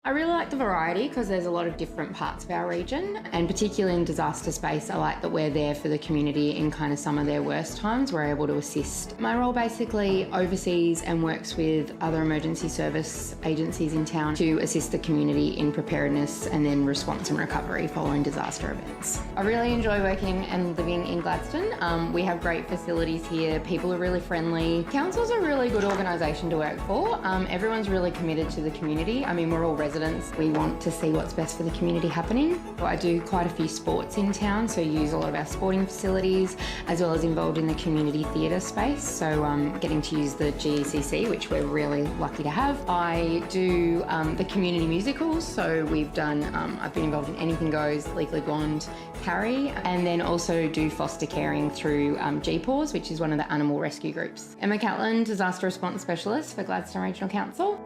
I really like the variety because there's a lot of different parts of our region, and particularly in disaster space, I like that we're there for the community in kind of some of their worst times. We're able to assist. My role basically oversees and works with other emergency service agencies in town to assist the community in preparedness and then response and recovery following disaster events. I really enjoy working and living in Gladstone. We have great facilities here. People are really friendly. Council's a really good organisation to work for. Everyone's really committed to the community. I mean, we're all residents. We want to see what's best for the community happening. I do quite a few sports in town, so use a lot of our sporting facilities, as well as involved in the community theatre space. So getting to use the GECC, which we're really lucky to have. I do the community musicals, so we've done, I've been involved in Anything Goes, Legally Blonde, Carrie, and then also do foster caring through GPAWS, which is one of the animal rescue groups. Emma Catlin, Disaster Response Specialist for Gladstone Regional Council.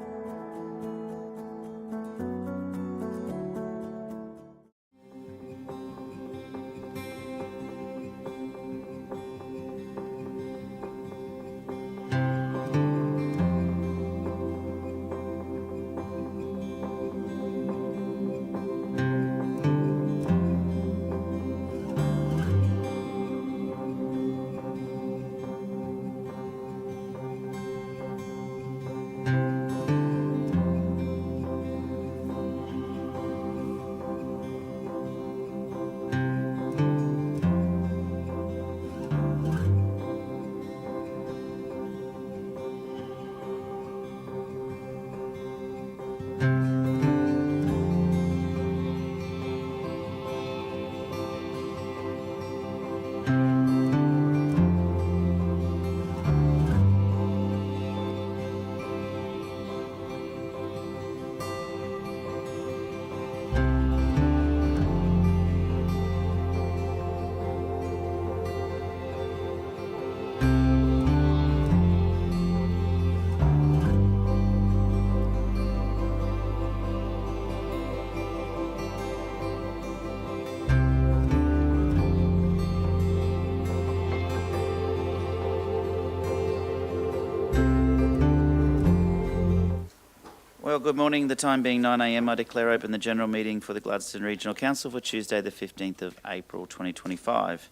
Well, good morning. The time being 9 a.m, I declare open the general meeting for the Gladstone Regional Council for Tuesday the 15th of April 2025.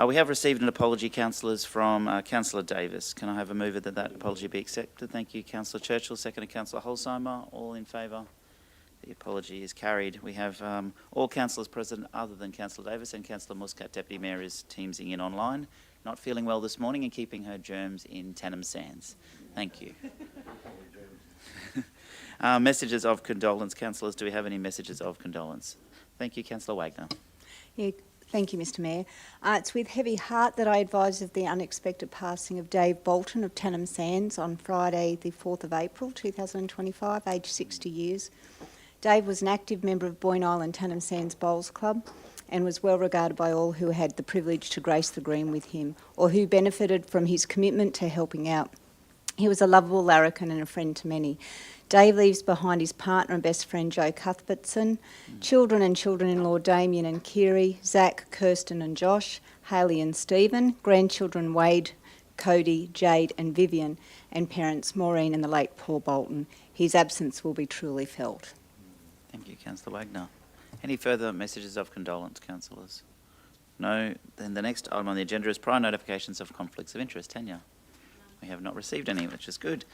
We have received an apology, councillors, from Councillor Davis. Can I have a mover that that apology be accepted? Thank you, Councillor Churchill. Second to Councillor Holzheimer. All in favour? The apology is carried. We have all councillors present other than Councillor Davis, and Councillor Muscat, Deputy Mayor, is teamsing in online. Not feeling well this morning and keeping her germs in Tennham Sands. Thank you. Messages of condolence, councillors. Do we have any messages of condolence? Thank you, Councillor Wagner. Yeah, thank you, Mr Mayor. It's with heavy heart that I advise of the unexpected passing of Dave Bolton of Tannum Sands on Friday the 4th of April 2025, aged 60 years. Dave was an active member of Boyne Island Tannum Sands Bowls Club and was well regarded by all who had the privilege to grace the green with him or who benefited from his commitment to helping out. He was a lovable larrikin and a friend to many. Dave leaves behind his partner and best friend Joe Cuthbertson, children and children-in-law Damien and Kiri, Zach, Kirsten and Josh, Hayley and Stephen, grandchildren Wade, Cody, Jade and Vivian, and parents Maureen and the late Paul Bolton. His absence will be truly felt. Thank you, Councillor Wagner. Any further messages of condolence, councillors? No? Then the next item on the agenda is prior notifications of conflicts of interest. Tanya? We have not received any, which is good.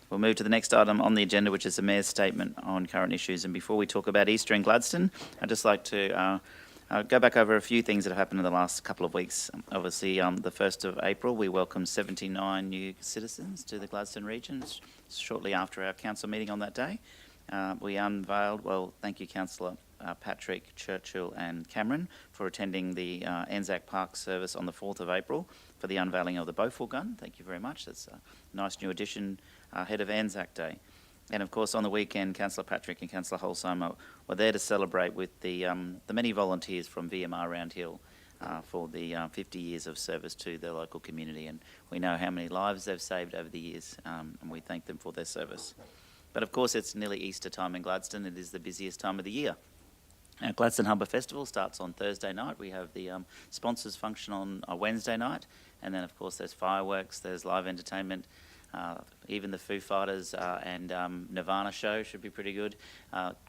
We'll move to the next item on the agenda, which is the Mayor's statement on current issues. And before we talk about Easter and Gladstone, I'd just like to go back over a few things that have happened in the last couple of weeks. Obviously, the 1st of April, we welcomed 79 new citizens to the Gladstone region shortly after our council meeting on that day. We unveiled, well, thank you, Councillor Patrick, Churchill and Cameron for attending the Anzac Park service on the 4th of April for the unveiling of the Beaufort gun. Thank you very much. That's a nice new addition ahead of Anzac Day. And of course, on the weekend, Councillor Patrick and Councillor Holsheimer were there to celebrate with the many volunteers from VMR Round Hill for the 50 years of service to the local community. And we know how many lives they've saved over the years, and we thank them for their service. But of course, it's nearly Easter time in Gladstone. It is the busiest time of the year. Our Gladstone Harbour Festival starts on Thursday night. We have the sponsors function on a Wednesday night. And then, of course, there's fireworks, there's live entertainment. Even the Foo Fighters and Nirvana show should be pretty good.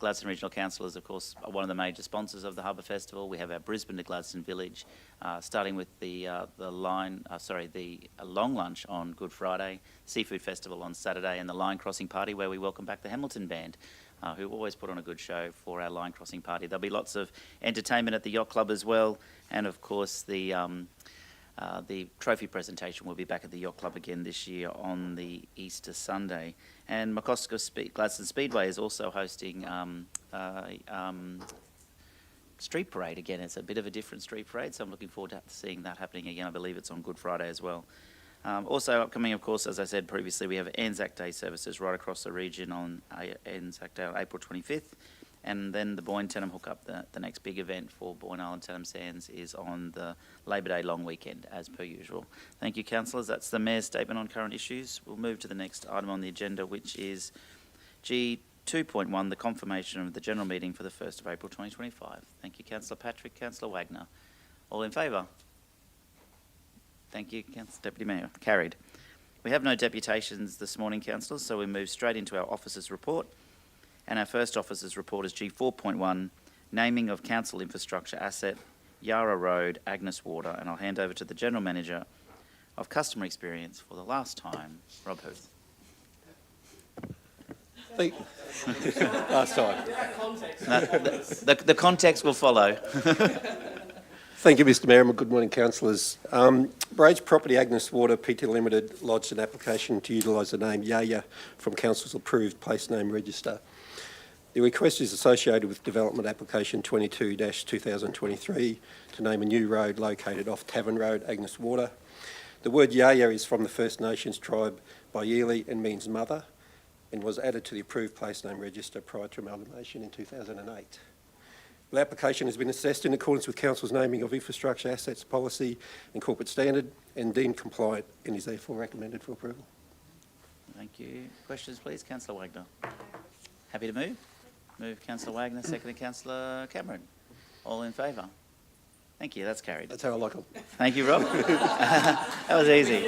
Gladstone Regional Council is, of course, one of the major sponsors of the Harbour Festival. We have our Brisbane to Gladstone Village, starting with the long lunch on Good Friday, Seafood Festival on Saturday, and the Line Crossing Party, where we welcome back the Hamilton Band, who always put on a good show for our line crossing party. There'll be lots of entertainment at the Yacht Club as well, and of course the trophy presentation will be back at the Yacht Club again this year on the Easter Sunday. And McCosker Gladstone Speedway is also hosting street parade again. It's a bit of a different street parade, so I'm looking forward to seeing that happening again. I believe it's on Good Friday as well. Also upcoming, of course, as I said previously, we have Anzac Day services right across the region on Anzac Day on April 25th. And then the Boyne Tennum hookup, the next big event for Boyne Island Tennum Sands, is on the Labor Day long weekend, as per usual. Thank you, councillors. That's the Mayor's statement on current issues. We'll move to the next item on the agenda, which is G2.1, the confirmation of the general meeting for the 1st of April 2025. Thank you, Councillor Patrick. Councillor Wagner. All in favour? Thank you, Deputy Mayor. Carried. We have no deputations this morning, councillors, so we move straight into our officers' report. And our first officer's report is G4.1, naming of council infrastructure asset, Yarra Road, Agnes Water. And I'll hand over to the General Manager of Customer Experience for the last time, Rob Huth. Last time. No, the context will follow. Thank you, Mr Mayor, and good morning, councillors. Brage Property Agnes Water Pty Limited lodged an application to utilise the name Yaya from Council's approved place name register. The request is associated with Development Application 22-2023 to name a new road located off Tavern Road, Agnes Water. The word Yaya is from the First Nations tribe Bayeli and means mother, and was added to the approved place name register prior to amalgamation in 2008. The application has been assessed in accordance with Council's naming of infrastructure assets policy and corporate standard and deemed compliant and is therefore recommended for approval. Thank you. Questions, please? Councillor Wagner. Happy to move? Move Councillor Wagner, seconded Councillor Cameron. All in favour? Thank you, that's carried. That's how I like them. Thank you, Rob. That was easy.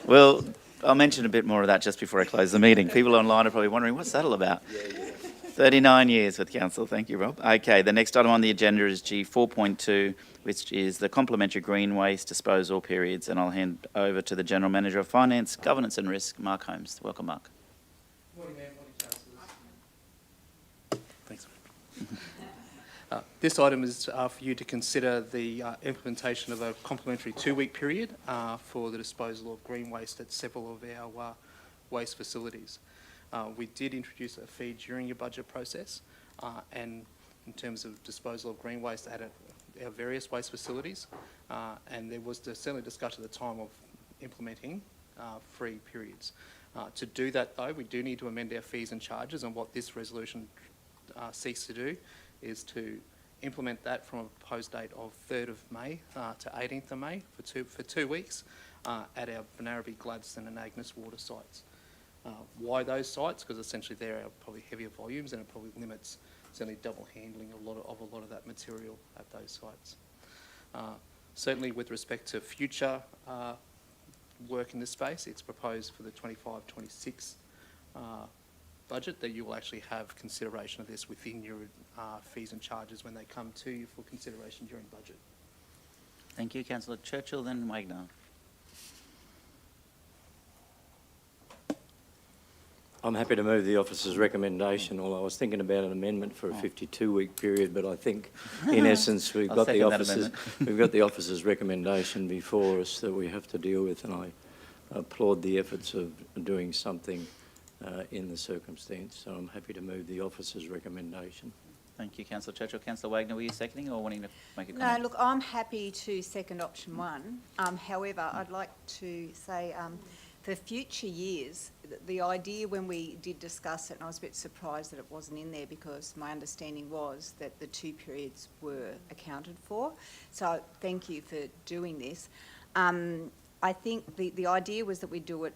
Well, I'll mention a bit more of that just before I close the meeting. People online are probably wondering, what's that all about? 39 years with council. Thank you, Rob. Okay, the next item on the agenda is G4.2, which is the complementary green waste disposal periods, and I'll hand over to the General Manager of Finance, Governance and Risk, Mark Holmes. Welcome, Mark. Morning, Mayor. Morning, councillors. Thanks. This item is for you to consider the implementation of a complementary 2-week period for the disposal of green waste at several of our waste facilities. We did introduce a fee during your budget process, and in terms of disposal of green waste at our various waste facilities, and there was certainly discussion at the time of implementing free periods. To do that, though, we do need to amend our fees and charges, and what this resolution seeks to do is to implement that from a proposed date of 3rd of May to 18th of May for 2 weeks at our Veneraby, Gladstone and Agnes water sites. Why those sites? Because essentially they're our probably heavier volumes, and it probably limits certainly double handling a lot of that material at those sites. Certainly with respect to future work in this space, it's proposed for the 25-26 budget that you will actually have consideration of this within your fees and charges when they come to you for consideration during budget. Thank you, Councillor Churchill, then Wagner. I'm happy to move the officer's recommendation, although I was thinking about an amendment for a 52-week period, but I think in essence we've got the officer's recommendation before us that we have to deal with, and I applaud the efforts of doing something in the circumstance, so I'm happy to move the officer's recommendation. Thank you, Councillor Churchill. Councillor Wagner, were you seconding or wanting to make a comment? No, look, I'm happy to second option 1. However, I'd like to say for future years, the idea when we did discuss it, and I was a bit surprised that it wasn't in there because my understanding was that the 2 periods were accounted for. So thank you for doing this. I think the idea was that we do it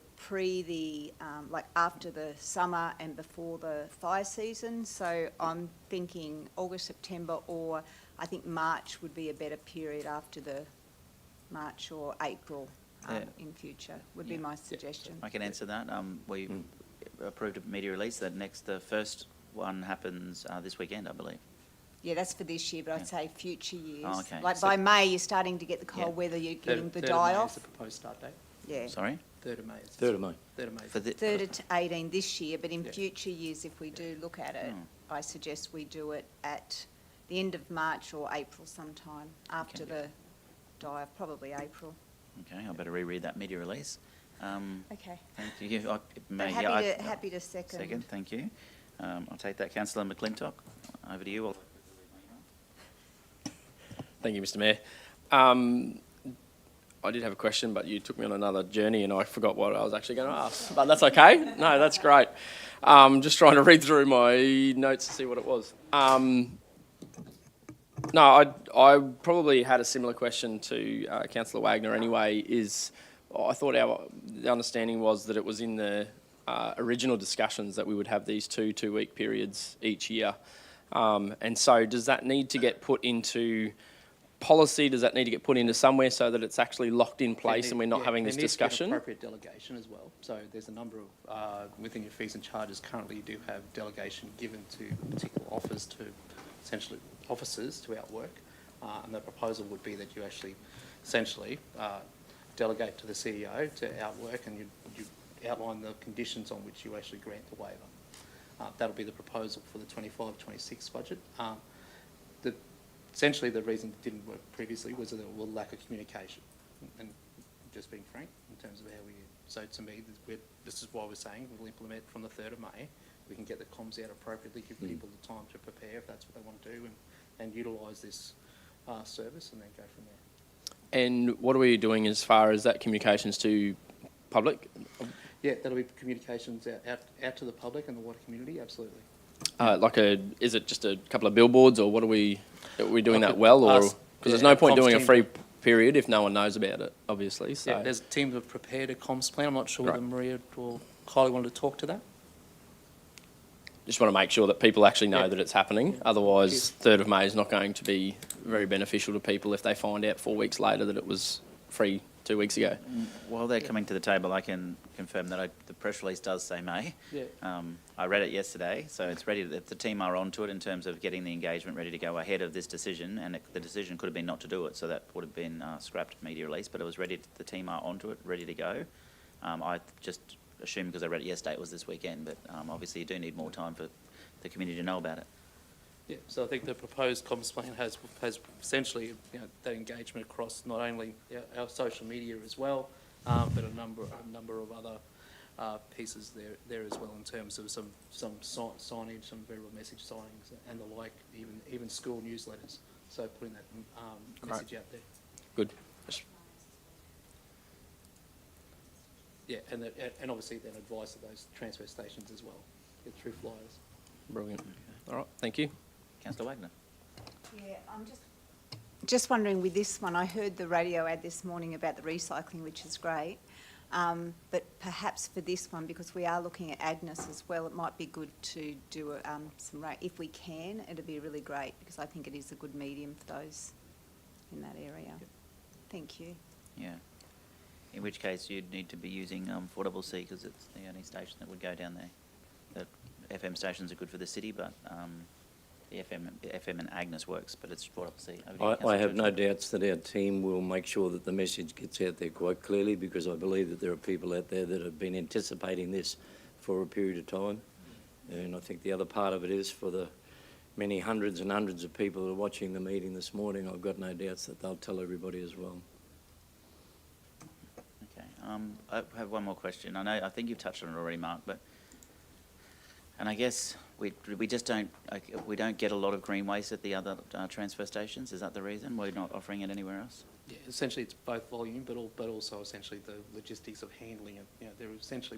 like after the summer and before the fire season. So I'm thinking August, September, or I think March would be a better period after the March or April in future would be my suggestion. I can answer that. We approved a media release that the first one happens this weekend, I believe. Yeah, that's for this year, but I'd say future years. Oh, okay. Like by May, you're starting to get the cold weather, you're getting the die off. 3rd of May is the proposed start date. Yeah. Sorry? 3rd of May. 3rd of May. 3rd of May. For the, 3rd to 18 this year, but in Yeah. future years, if we do look at it, I suggest we do it at the end of March or April sometime after the die off, probably April. Okay, I better reread that media release. Okay. Thank you. Happy to second. Second, thank you. I'll take that. Councillor McClintock, over to you. Thank you, Mr. Mayor. I did have a question, but you took me on another journey and I forgot what I was actually going to ask. But that's okay. No, that's great. Just trying to read through my notes to see what it was. No, I probably had a similar question to Councillor Wagner anyway. I thought the understanding was that it was in the original discussions that we would have these 2-week periods each year. And so does that need to get put into policy? Does that need to get put into somewhere so that it's actually locked in place and we're not having this discussion? There needs to be an appropriate delegation as well. So there's a number of, within your fees and charges, currently you do have delegation given to particular officers to outwork. And the proposal would be that you actually essentially delegate to the CEO to outwork, and you outline the conditions on which you actually grant the waiver. That'll be the proposal for the 25-26 budget. Essentially, the reason it didn't work previously was that there was a lack of communication. And just being frank, in terms of how we... So to me, this is why we're saying we'll implement from the 3rd of May. We can get the comms out appropriately, give people the time to prepare if that's what they want to do, and utilise this service and then go from there. And what are we doing as far as that communications to public? Yeah, that'll be communications out to the public and the wider community, absolutely. Is it just a couple of billboards, or are we doing that well? Or because there's no point doing a free period if no one knows about it, obviously. So. Yeah, there's a team that have prepared a comms plan. I'm not sure whether Maria or Kylie wanted to talk to that. Just want to make sure that people actually know that it's happening. Otherwise, 3rd of May is not going to be very beneficial to people if they find out 4 weeks later that it was free 2 weeks ago. While they're coming to the table, I can confirm that the press release does say May. Yeah. I read it yesterday, so it's ready. The team are onto it in terms of getting the engagement ready to go ahead of this decision, and the decision could have been not to do it, so that would have been scrapped media release, but it was ready. The team are onto it, ready to go. I just assumed because I read it yesterday it was this weekend, but obviously you do need more time for the community to know about it. Yeah, so I think the proposed comms plan has essentially, that engagement across not only our social media as well, but a number of other pieces there as well in terms of some signage, some variable message signings and the like, even school newsletters. So putting that message out there. Good. Yeah, and obviously then advice of those transfer stations as well, get through flyers. Brilliant. All right, thank you. Councillor Wagner. Yeah, I'm just wondering with this one, I heard the radio ad this morning about the recycling, which is great. But perhaps for this one, because we are looking at Agnes as well, it might be good to do if we can, it'd be really great, because I think it is a good medium for those in that area. Yep. Thank you. Yeah. In which case you'd need to be using 4CC because it's the only station that would go down there. The FM stations are good for the city, but the FM and Agnes works, but it's 4CC. I have no doubts that our team will make sure that the message gets out there quite clearly, because I believe that there are people out there that have been anticipating this for a period of time. And I think the other part of it is for the many hundreds and hundreds of people that are watching the meeting this morning, I've got no doubts that they'll tell everybody as well. Okay. I have one more question. I think you've touched on it already, Mark, and I guess we just don't get a lot of green waste at the other transfer stations. Is that the reason we're not offering it anywhere else? Yeah, essentially it's both volume, but also essentially the logistics of handling it.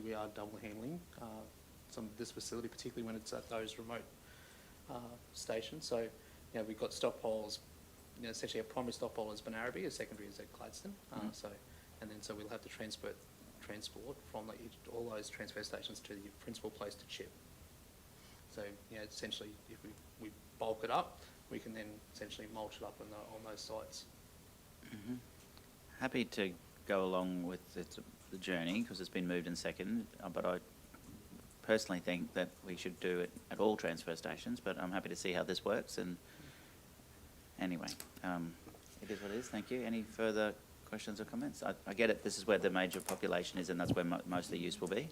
We are double handling some of this facility, particularly when it's at those remote stations. So, we've got stockpiles. Essentially our primary stockpile is Benaraby, a secondary is at Gladstone. So we'll have to transport from all those transfer stations to the principal place to chip. So, essentially, if we bulk it up, we can then essentially mulch it up on those sites. Mm-hmm. Happy to go along with the journey because it's been moved and seconded, but I personally think that we should do it at all transfer stations, but I'm happy to see how this works. And anyway, it is what it is. Thank you. Any further questions or comments? I get it. This is where the major population is, and that's where most of the use will be.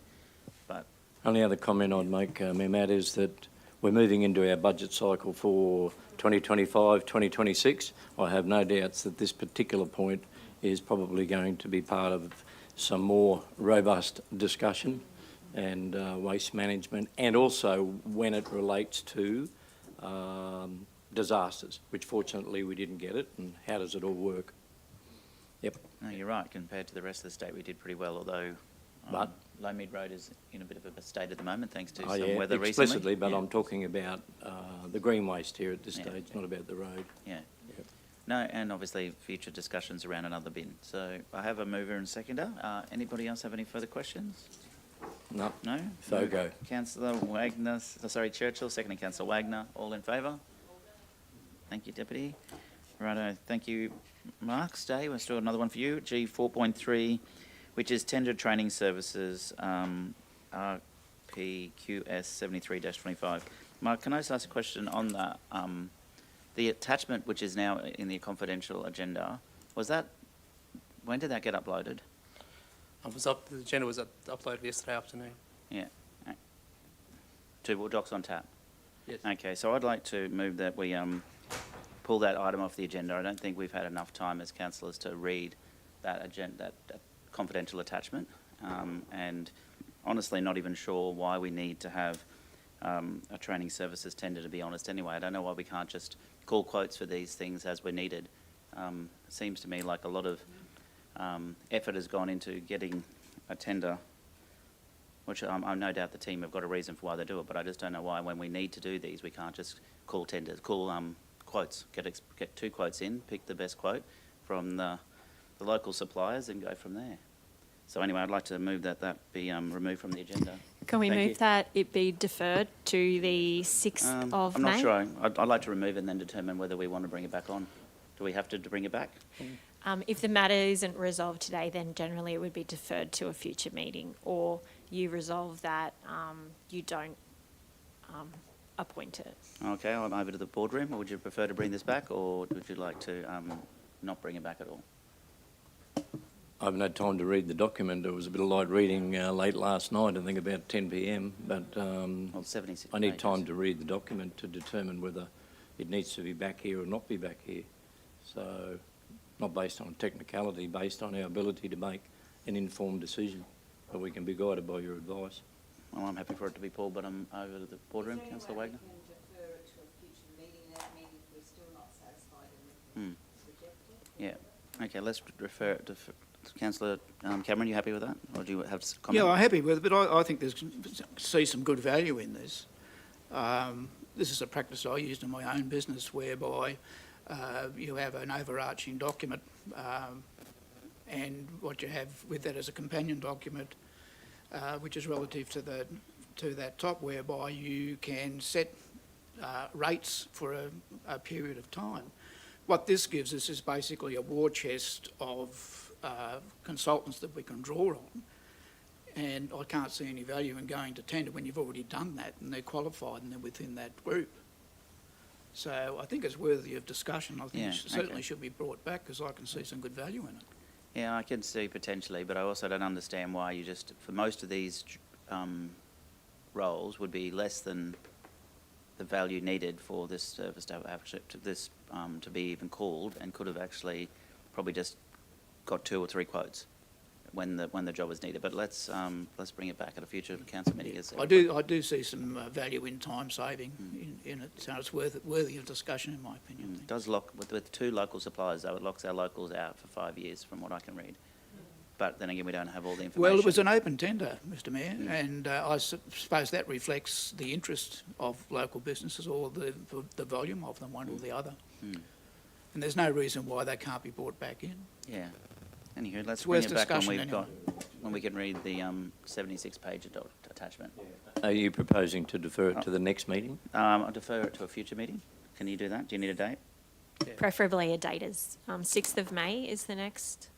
But only other comment I'd make, Matt, is that we're moving into our budget cycle for 2025, 2026. I have no doubts that this particular point is probably going to be part of some more robust discussion and waste management, and also when it relates to disasters, which fortunately we didn't get it, and how does it all work? Yep. no, you're right. Compared to the rest of the state, we did pretty well, although Low Mid Road is in a bit of a state at the moment, thanks to some weather explicitly, recently. But I'm talking about the green waste here at this stage, not about the road. Yeah. Yep. No, and obviously future discussions around another bin. So I have a mover and seconder. Anybody else have any further questions? No. No? So go. Councillor Wagner, Churchill, seconding Councillor Wagner. All in favour? Thank you, Deputy. Righto, thank you, Mark. Stay. We'll do another one for you. G 4.3, which is Tender Training Services, RPQS 73-25. Mark, can I just ask a question on that? The attachment, which is now in the confidential agenda, when did that get uploaded? The agenda was uploaded yesterday afternoon. Yeah. To Docs on Tap? Yes. Okay, so I'd like to move that we pull that item off the agenda. I don't think we've had enough time as councillors to read that agenda, that confidential attachment, and honestly not even sure why we need to have a training services tender, to be honest, anyway. I don't know why we can't just call quotes for these things as we're needed. It seems to me like a lot of effort has gone into getting a tender, which I no doubt the team have got a reason for why they do it, but I just don't know why when we need to do these we can't just call tenders, quotes, get 2 quotes in, pick the best quote from the local suppliers and go from there. So anyway, I'd like to move that be removed from the agenda. Can we move that it be deferred to the 6th of I'm May? not sure. I'd like to remove it and then determine whether we want to bring it back on. Do we have to bring it back? If the matter isn't resolved today, then generally it would be deferred to a future meeting, or you resolve that you don't appoint it. Okay, I'm over to the boardroom. Or would you prefer to bring this back, or would you like to not bring it back at all? I haven't had time to read the document. It was a bit of light reading late last night, I think about 10 p.m, but Well, 76 I need pages. time to read the document to determine whether it needs to be back here or not be back here. So, not based on technicality, based on our ability to make an informed decision. But we can be guided by your advice. Well, I'm happy for it to be pulled, but I'm over to the boardroom. Councillor Wagner? Yeah. Okay, let's refer it to Councillor Cameron. You happy with that, or do you have some comment? Yeah, I'm happy with it, but I think see some good value in this. This is a practice I used in my own business, whereby you have an overarching document, and what you have with that is a companion document, which is relative to that top, whereby you can set rates for a period of time. What this gives us is basically a war chest of consultants that we can draw on, and I can't see any value in going to tender when you've already done that and they're qualified and they're within that group. So I think it's worthy of discussion. I think it certainly should be brought back, because I can see some good value in it. Yeah, I can see potentially, but I also don't understand why you just, for most of these roles, would be less than the value needed for this service to have actually, to be even called, and could have actually probably just got 2 or 3 quotes when the job was needed. But let's bring it back at a future council meeting. I do see some value in time saving in it, so it's worthy of discussion in my opinion. It does lock with 2 local suppliers, though. It locks our locals out for 5 years, from what I can read. But then again, we don't have all the information. Well, it was an open tender, Mr Mayor, and I suppose that reflects the interest of local businesses, or the volume of them, one or the other. And there's no reason why they can't be brought back in. Yeah. Anywho, let's It's bring worth it back when discussion when we can read the 76-page attachment. Are you proposing to defer it to the next meeting? I'll defer it to a future meeting. Can you do that? Do you need a date? Preferably a date is 6th of May is the next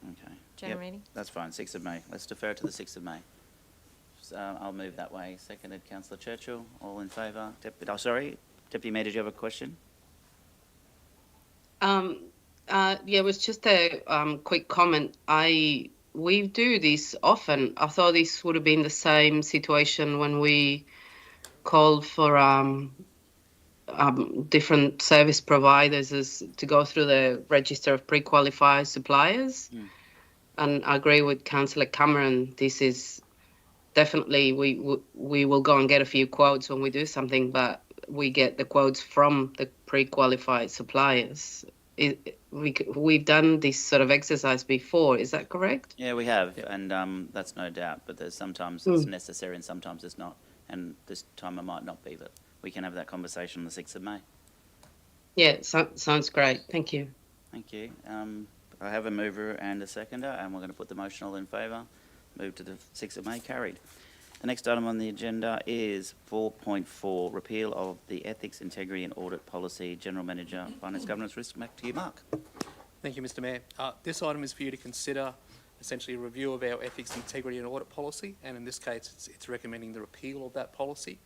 Okay. general meeting. That's fine, 6th of May. Let's defer it to the 6th of May. So, I'll move that way. Seconded, Councillor Churchill. All in favour? Deputy Mayor, did you have a question? Yeah, it was just a quick comment. We do this often. I thought this would have been the same situation when we called for different service providers to go through the register of pre-qualified suppliers. And I agree with Councillor Cameron. This is definitely, we will go and get a few quotes when we do something, but we get the quotes from the pre-qualified suppliers. We've done this sort of exercise before, is that correct? Yeah, we have, and that's no doubt, but there's sometimes it's necessary and sometimes it's not, and this time it might not be, but we can have that conversation on the 6th of May. Yeah, sounds great. Thank you. Thank you. I have a mover and a seconder, and we're going to put the motion all in favour. Move to the 6th of May, carried. The next item on the agenda is 4.4, repeal of the Ethics, Integrity and Audit Policy. General Manager, Finance, Governance, Risk. Back to you, Mark. Thank you, Mr Mayor. This item is for you to consider essentially a review of our Ethics, Integrity and Audit Policy, and in this case it's recommending the repeal of that policy.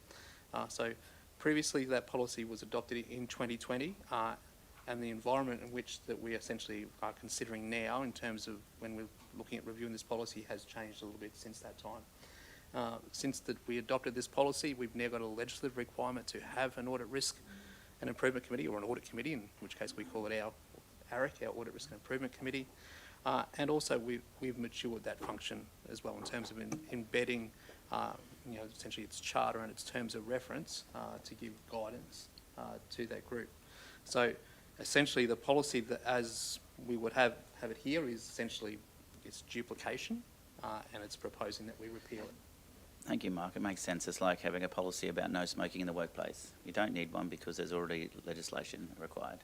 So previously that policy was adopted in 2020, and the environment in which that we essentially are considering now in terms of when we're looking at reviewing this policy has changed a little bit since that time. Since we adopted this policy, we've now got a legislative requirement to have an Audit Risk and Improvement Committee, or an Audit Committee, in which case we call it our ARIC, our Audit Risk and Improvement Committee. And also we've matured that function as well in terms of embedding, essentially its charter and its terms of reference to give guidance to that group. So essentially the policy that as we would have it here is essentially its duplication, and it's proposing that we repeal it. Thank you, Mark. It makes sense. It's like having a policy about no smoking in the workplace. You don't need one because there's already legislation required.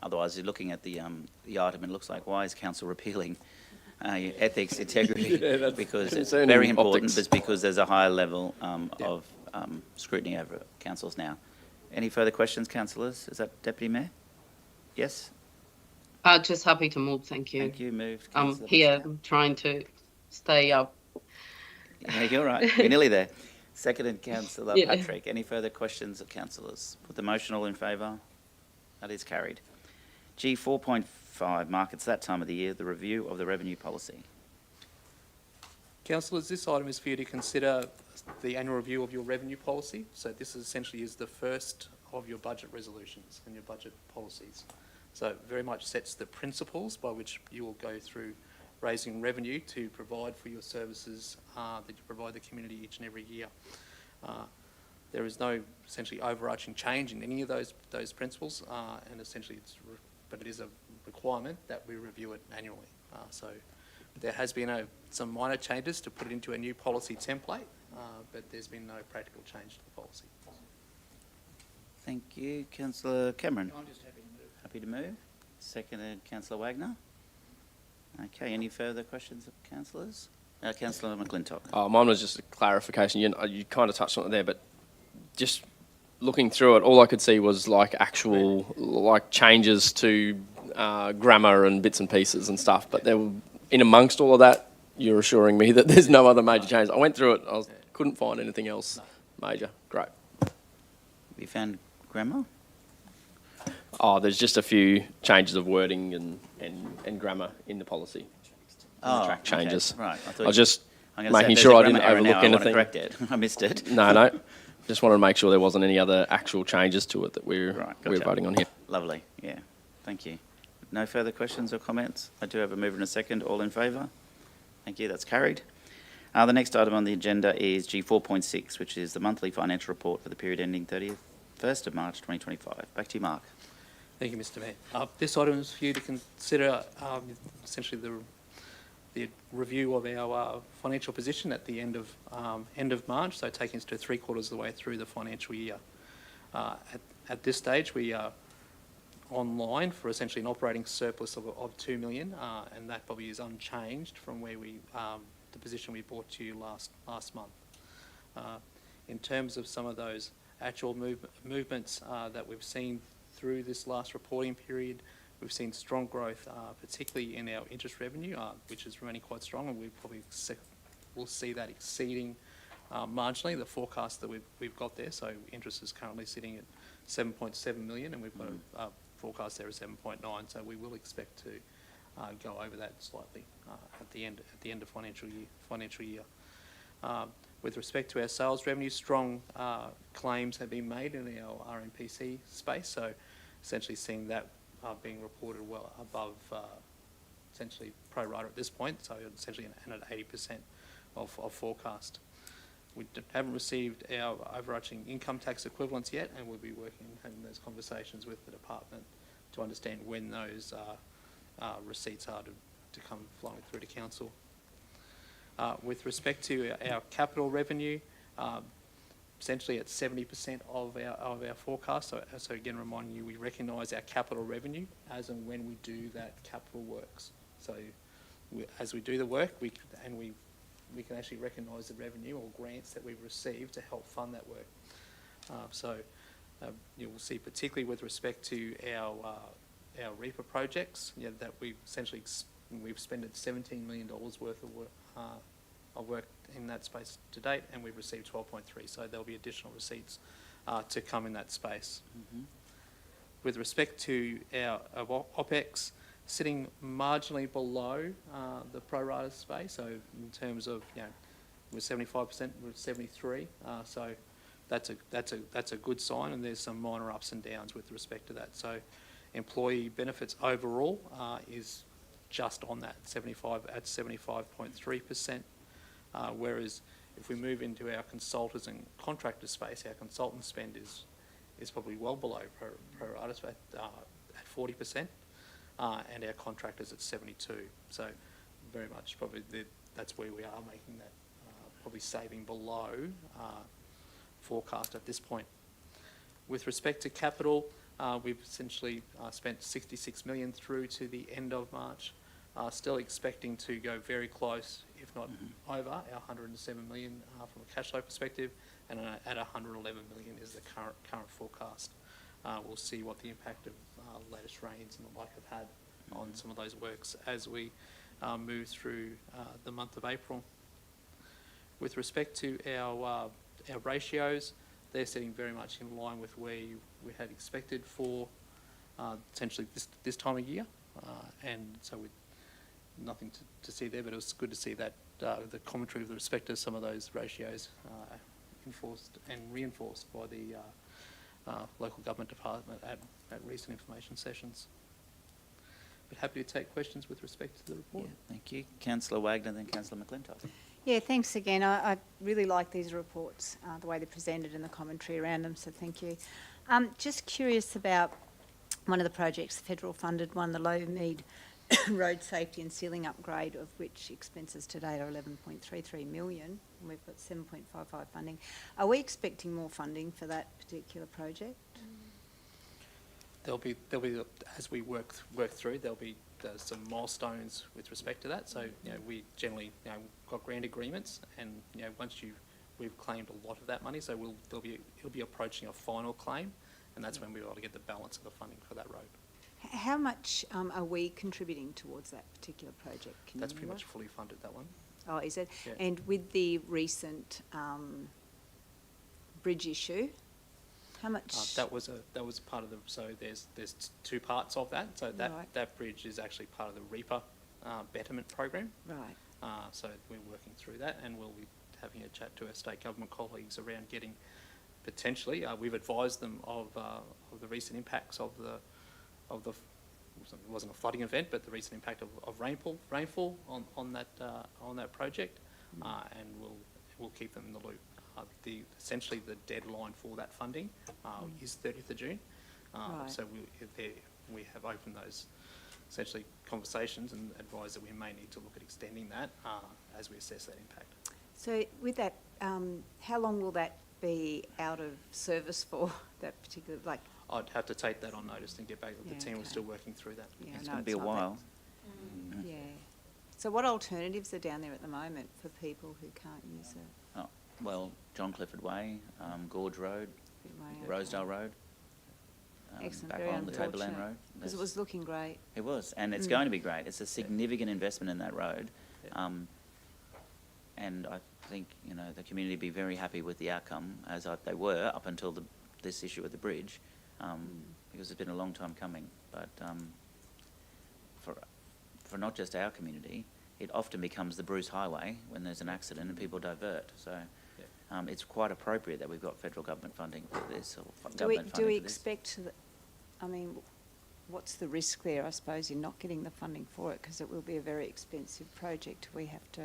Otherwise, you're looking at the item and it looks like, why is council repealing ethics, integrity? Because it's very important, but it's because there's a higher level of scrutiny over councils now. Any further questions, councillors? Is that Deputy Mayor? Yes? Just happy to move, thank you. Thank you. Moved. I'm here trying to stay up. Yeah, you're right. You're nearly there. Seconded, Councillor Patrick. Any further questions of councillors? Put the motion all in favour. That is carried. G 4.5, Mark, it's that time of the year, the review of the revenue policy. Councillors, this item is for you to consider the annual review of your revenue policy. So this essentially is the first of your budget resolutions and your budget policies. So it very much sets the principles by which you will go through raising revenue to provide for your services that you provide the community each and every year. There is no essentially overarching change in any of those principles, and essentially but it is a requirement that we review it annually. So there has been some minor changes to put it into a new policy template, but there's been no practical change to the policy. Thank you. Councillor Cameron. I'm just happy to move. Happy to move. Seconded, Councillor Wagner. Okay, any further questions of councillors? Councillor McClintock. Mine was just a clarification. You kind of touched on it there, but just looking through it, all I could see was like actual like changes to grammar and bits and pieces and stuff. But there were, in amongst all of that, you're assuring me that there's no other major changes. I went through it. Couldn't find anything else major. Great. Have you found grammar? There's just a few changes of wording and grammar in the policy. Track changes. Okay. Right. I was just making sure I didn't overlook anything. I want to correct it. I missed it. No. Just wanted to make sure there wasn't any other actual changes to it that we're voting on here. Lovely. Yeah. Thank you. No further questions or comments? I do have a mover and a second. All in favour? Thank you. That's carried. The next item on the agenda is G4.6, which is the monthly financial report for the period ending 1st of March 2025. Back to you, Mark. Thank you, Mr. Mayor. This item is for you to consider essentially the review of our financial position at the end of March, so taking us to 3/4 of the way through the financial year. At this stage, we are online for essentially an operating surplus of 2 million, and that probably is unchanged from where the position we brought to you last month. In terms of some of those actual movements that we've seen through this last reporting period, we've seen strong growth, particularly in our interest revenue, which is remaining quite strong, and we probably will see that exceeding marginally the forecast that we've got there. So interest is currently sitting at 7.7 million, and we've got a forecast there of 7.9. So we will expect to go over that slightly at the end of financial year. With respect to our sales revenue, strong claims have been made in our RMPC space. So essentially seeing that being reported well above essentially pro rata at this point, so essentially at 80% of forecast. We haven't received our overarching income tax equivalents yet, and we'll be having those conversations with the department to understand when those receipts are to come flowing through to council. With respect to our capital revenue, essentially at 70% of our forecast. So again, reminding you, we recognise our capital revenue as and when we do that capital works. So as we do the work, we can actually recognise the revenue or grants that we've received to help fund that work. You will see, particularly with respect to our REAPER projects, that we've essentially spent $17 million worth of work in that space to date, and we've received 12.3. So there'll be additional receipts to come in that space. Mm-hmm. With respect to our OPEX, sitting marginally below the pro rata space. So in terms of, we're 75%, we're 73. So that's a good sign, and there's some minor ups and downs with respect to that. So employee benefits overall is just on that 75.3%. Whereas if we move into our consultants and contractor space, our consultant spend is probably well below pro rata space at 40%, and our contractors at 72%. So very much probably that's where we are making that probably saving below forecast at this point. With respect to capital, we've essentially spent 66 million through to the end of March. Still expecting to go very close, if not over, our 107 million from a cash flow perspective, and at 111 million is the current forecast. We'll see what the impact of latest rains and the like have had on some of those works as we move through the month of April. With respect to our ratios, they're sitting very much in line with where we had expected for essentially this time of year, and so we nothing to see there, but it was good to see that the commentary with respect to some of those ratios enforced and reinforced by local government department at recent information sessions. But happy to take questions with respect to the report. Yeah, thank you. Councillor Wagner, then Councillor McClintock. Yeah, thanks again. I really like these reports, the way they're presented and the commentary around them, so thank you. Just curious about one of the projects, the federal funded one, the Low Mead Road Safety and Sealing Upgrade, of which expenses to date are 11.33 million, and we've got 7.55 funding. Are we expecting more funding for that particular project? There'll be as we work through, there'll be some milestones with respect to that. So we generally got grant agreements, and once we've claimed a lot of that money, so it'll be approaching a final claim, and that's when we're able to get the balance of the funding for that road. How much are we contributing towards that particular project? That's pretty much fully funded, that one. Oh, is it? Yeah. And with the recent bridge issue, how much? That was part of the. So there's two parts of that. So that bridge is actually part of the Reaper betterment program. Right. So we're working through that, and we'll be having a chat to our state government colleagues around getting potentially. We've advised them of the recent impacts of the. It wasn't a flooding event, but the recent impact of rainfall on that project, and we'll keep them in the loop. Essentially the deadline for that funding is 30th of June. Right. So we have opened those essentially conversations and advised that we may need to look at extending that as we assess that impact. So with that, how long will that be out of service for, that particular, like? I'd have to take that on notice and get back. The team was okay. still working through that. Yeah, It's no, going to be a not while. that- Yeah. So what alternatives are down there at the moment for people who can't use it? Oh, well, John Clifford Way, Gorge Road, Okay. Rosedale Road, Excellent, back very on the Tableland Road. Because it was looking great. It was, and it's going to be great. It's a significant investment in that road. Yeah. And I think, the community would be very happy with the outcome, as they were up until this issue with the bridge, because it's been a long time coming. But for not just our community, it often becomes the Bruce Highway when there's an accident and people divert. So it's quite appropriate that we've got federal government funding for this. Or Do we expect that, what's the risk there, I suppose, in not getting the funding for it? Because it will be a very expensive project. We have to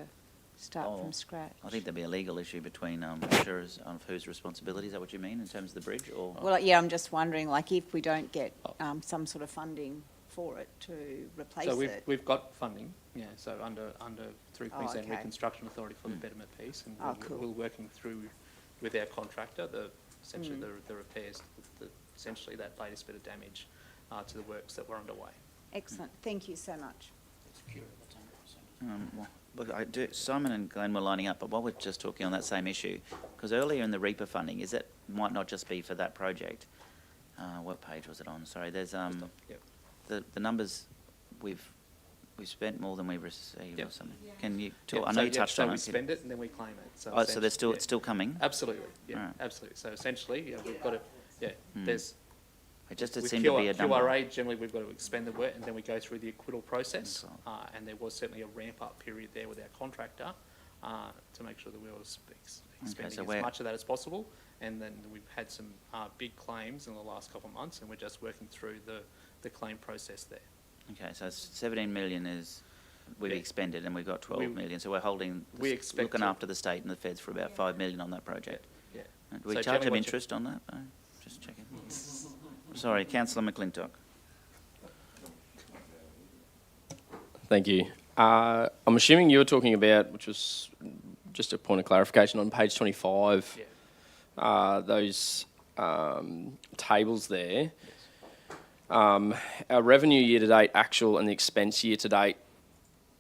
start from scratch. I think there'll be a legal issue between insurers of whose responsibility. Is that what you mean in terms of the bridge? Or Well, yeah, I'm just wondering, like, if we don't get some sort of funding for it to replace So it. we've got funding, so through Queensland okay. Reconstruction Authority for the betterment piece, and cool. we're working through with our contractor essentially the repairs, essentially that latest bit of damage to the works that were underway. Excellent. Thank you so much. Look, Simon and Glenn were lining up, but while we're just talking on that same issue, because earlier in the Reaper funding, might not just be for that project. What page was it on? Sorry, there's the numbers we've spent more than we've received or something. Can you talk? I know you touched on it. So we spend it and then we claim it. So there's it's still coming? Absolutely, yeah, Right. absolutely. So essentially, we've got to, there's. It just With seemed to be a number. QRA, generally we've got to expend the work and then we go through the acquittal process. And there was certainly a ramp-up period there with our contractor to make sure that we were expending as much of that as possible. And then we've had some big claims in the last couple of months, and we're just working through the claim process there. Okay, so 17 million is we've expended, and we've got 12 million. So we're looking after the state and the feds for about 5 million on that project. Yeah. Do we So charge them generally interest on that? Just checking. Sorry, Councillor McClintock. Thank you. I'm assuming you were talking about, which was just a point of clarification, on page 25, those tables there. Our revenue year-to-date actual and the expense year-to-date,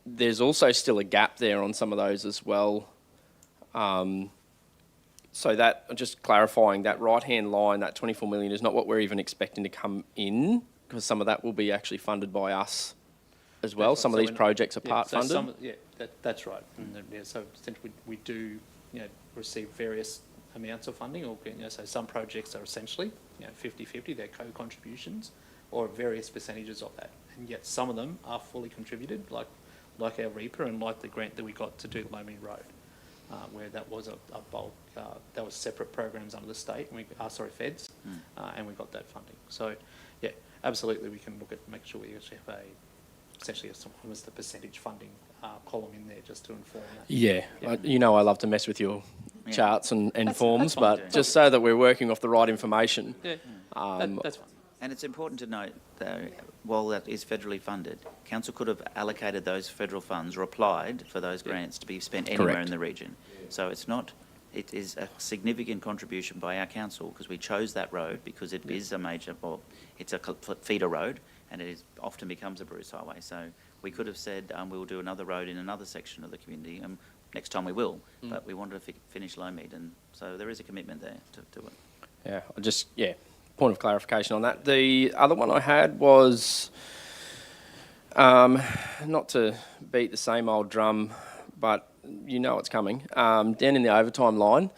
there's also still a gap there on some of those as well. So that, just clarifying, that right-hand line, that 24 million, is not what we're even expecting to come in, because some of that will be actually funded by us as well. Some of these projects are part-funded. That's right. And so essentially we do receive various amounts of funding, or so some projects are essentially 50-50, they're co-contributions, or various percentages of that. And yet some of them are fully contributed, like our Reaper and like the grant that we got to do Low Mead Road. Where that was a bulk, that was separate programs under the state, and feds, and we got that funding. So, yeah, absolutely, we can look at making sure we actually have essentially almost the percentage funding column in there just to inform that. Yeah, Yeah. I love to mess with your charts and forms, that's fine, but yeah. just so that we're working off the right information. Yeah, that's fine. And it's important to note that while that is federally funded, council could have allocated those federal funds or applied for those grants to be spent anywhere Correct. in the region. So it is a significant contribution by our council because we chose that road because it is a major, it's a feeder road and it often becomes a Bruce highway. So we could have said we'll do another road in another section of the community. Next time we will, but we wanted to finish Lowmead, and so there is a commitment there to it. Yeah, point of clarification on that. The other one I had was, not to beat the same old drum, but you know it's coming. Down in the overtime line,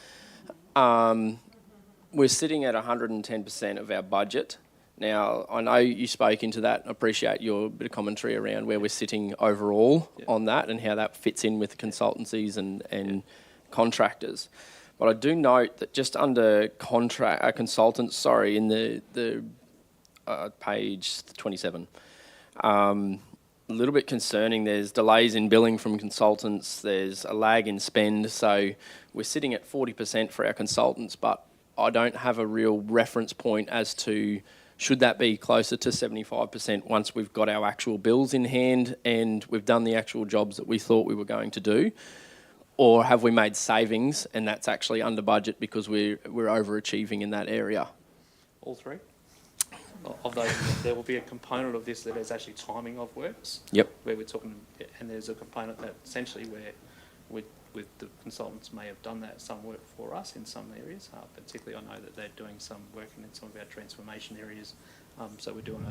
we're sitting at 110% of our budget. Now, I know you spoke into that. I appreciate your bit of commentary around where we're sitting overall on that and how that fits in with consultancies and contractors. But I do note that just under consultants, in the page 27, a little bit concerning. There's delays in billing from consultants. There's a lag in spend. So we're sitting at 40% for our consultants, but I don't have a real reference point as to should that be closer to 75% once we've got our actual bills in hand and we've done the actual jobs that we thought we were going to do? Or have we made savings and that's actually under budget because we're overachieving in that area? All three. Of those, there will be a component of this that is actually timing of works. Yep. Where we're talking, and there's a component that essentially where with the consultants may have done some work for us in some areas. Particularly, I know that they're doing some work in some of our transformation areas. So we're doing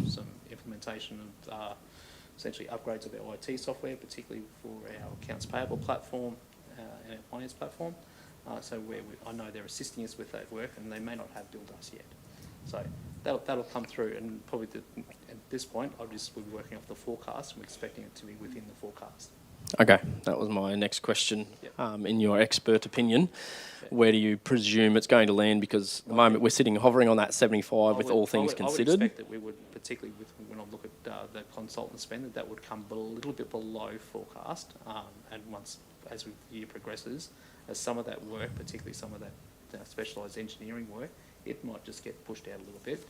some implementation of essentially upgrades of our IT software, particularly for our accounts payable platform and our finance platform. So I know they're assisting us with that work, and they may not have billed us yet. So that'll come through, and probably at this point, I'll just be working off the forecast. I'm expecting it to be within the forecast. Okay, that was my next question. Yep. In your expert opinion, where do you presume it's going to land? Because at the moment we're hovering on that 75 with all things considered. I would expect that we would, particularly when I look at the consultant spend, that would come a little bit below forecast. And as the year progresses, as some of that work, particularly some of that specialised engineering work, it might just get pushed out a little bit,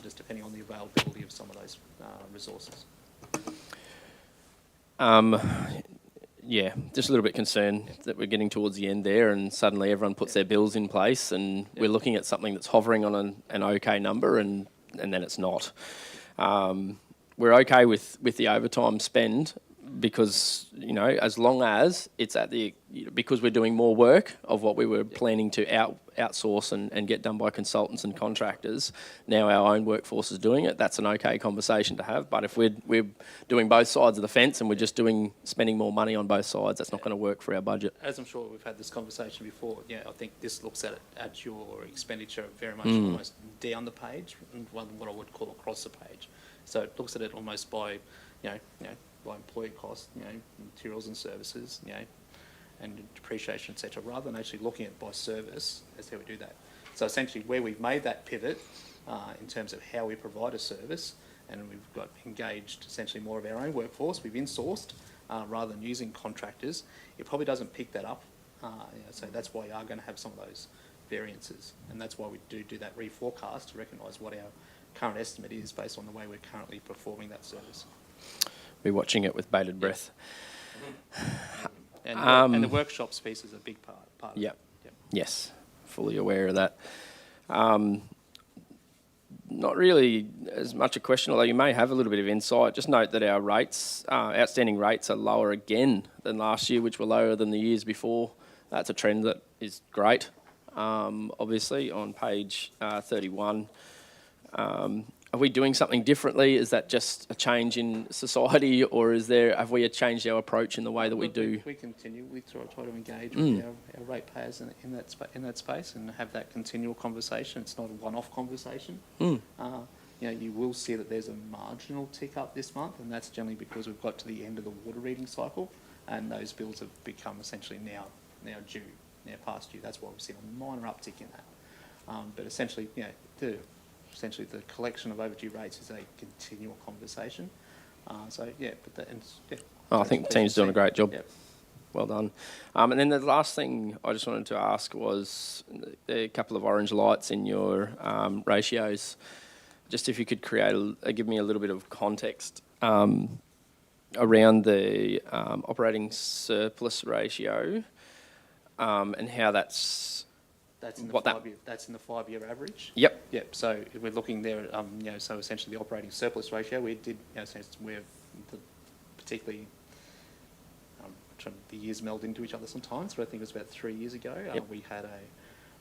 just depending on the availability of some of those resources. Yeah, just a little bit concerned that we're getting towards the end there and suddenly everyone puts their bills in place and we're looking at something that's hovering on an okay number and then it's not. We're okay with the overtime spend because, as long as it's because we're doing more work of what we were planning to outsource and get done by consultants and contractors, now our own workforce is doing it, that's an okay conversation to have. But if we're doing both sides of the fence and we're just spending more money on both sides, that's not going to work for our budget. As I'm sure we've had this conversation before, I think this looks at your expenditure very much almost down the page, and what I would call across the page. So it looks at it almost by, by employee costs, materials and services, and depreciation, etc., rather than actually looking at it by service as how we do that. So essentially where we've made that pivot in terms of how we provide a service, and we've got engaged essentially more of our own workforce, we've insourced rather than using contractors, it probably doesn't pick that up. So that's why you are going to have some of those variances, and that's why we do that reforecast to recognise what our current estimate is based on the way we're currently performing that service. Be watching it with bated breath. And the workshops piece is a big part of it. Yep. Yes, fully aware of that. Not really as much a question, although you may have a little bit of insight. Just note that our rates, outstanding rates, are lower again than last year, which were lower than the years before. That's a trend that is great. Obviously, on page 31. Are we doing something differently? Is that just a change in society, or have we changed our approach in the way that we do? We continue. We try to engage with our ratepayers in that space and have that continual conversation. It's not a one-off conversation. You will see that there's a marginal tick up this month, and that's generally because we've got to the end of the water reading cycle, and those bills have become essentially now due. past year. That's why we've seen a minor uptick in that. But essentially, essentially the collection of overdue rates is a continual conversation. I think the team's doing a great job. Yep. Well done. And then the last thing I just wanted to ask was a couple of orange lights in your ratios. Just if you could give me a little bit of context around the operating surplus ratio and how that's in the 5-year average. Yep. Yep. So if we're looking there, so essentially the operating surplus ratio, we did, since particularly. The years meld into each other sometimes, but I think it was about 3 years ago. We had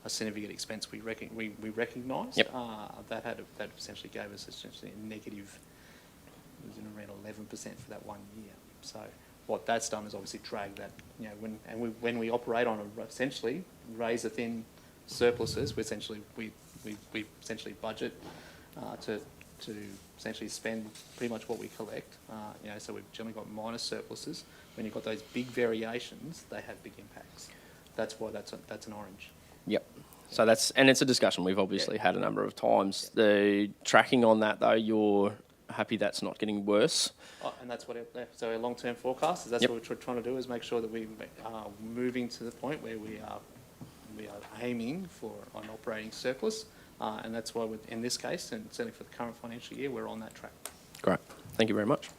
a significant expense we recognised. Yep. That essentially gave us essentially a negative. It was in around 11% for that 1 year. So what that's done is obviously drag that. When we operate on essentially razor thin surpluses, we essentially budget to essentially spend pretty much what we collect. So we've generally got minor surpluses. When you've got those big variations, they have big impacts. That's why that's an orange. Yep. So it's a discussion we've obviously had a number of times. Yeah. The tracking on that though, you're happy that's not getting worse? And that's what so our long-term forecast is. That's what we're trying to do, is make sure that we are moving to the point where we are aiming for an operating surplus. And that's why, in this case, and certainly for the current financial year, we're on that track. Great. Thank you very much.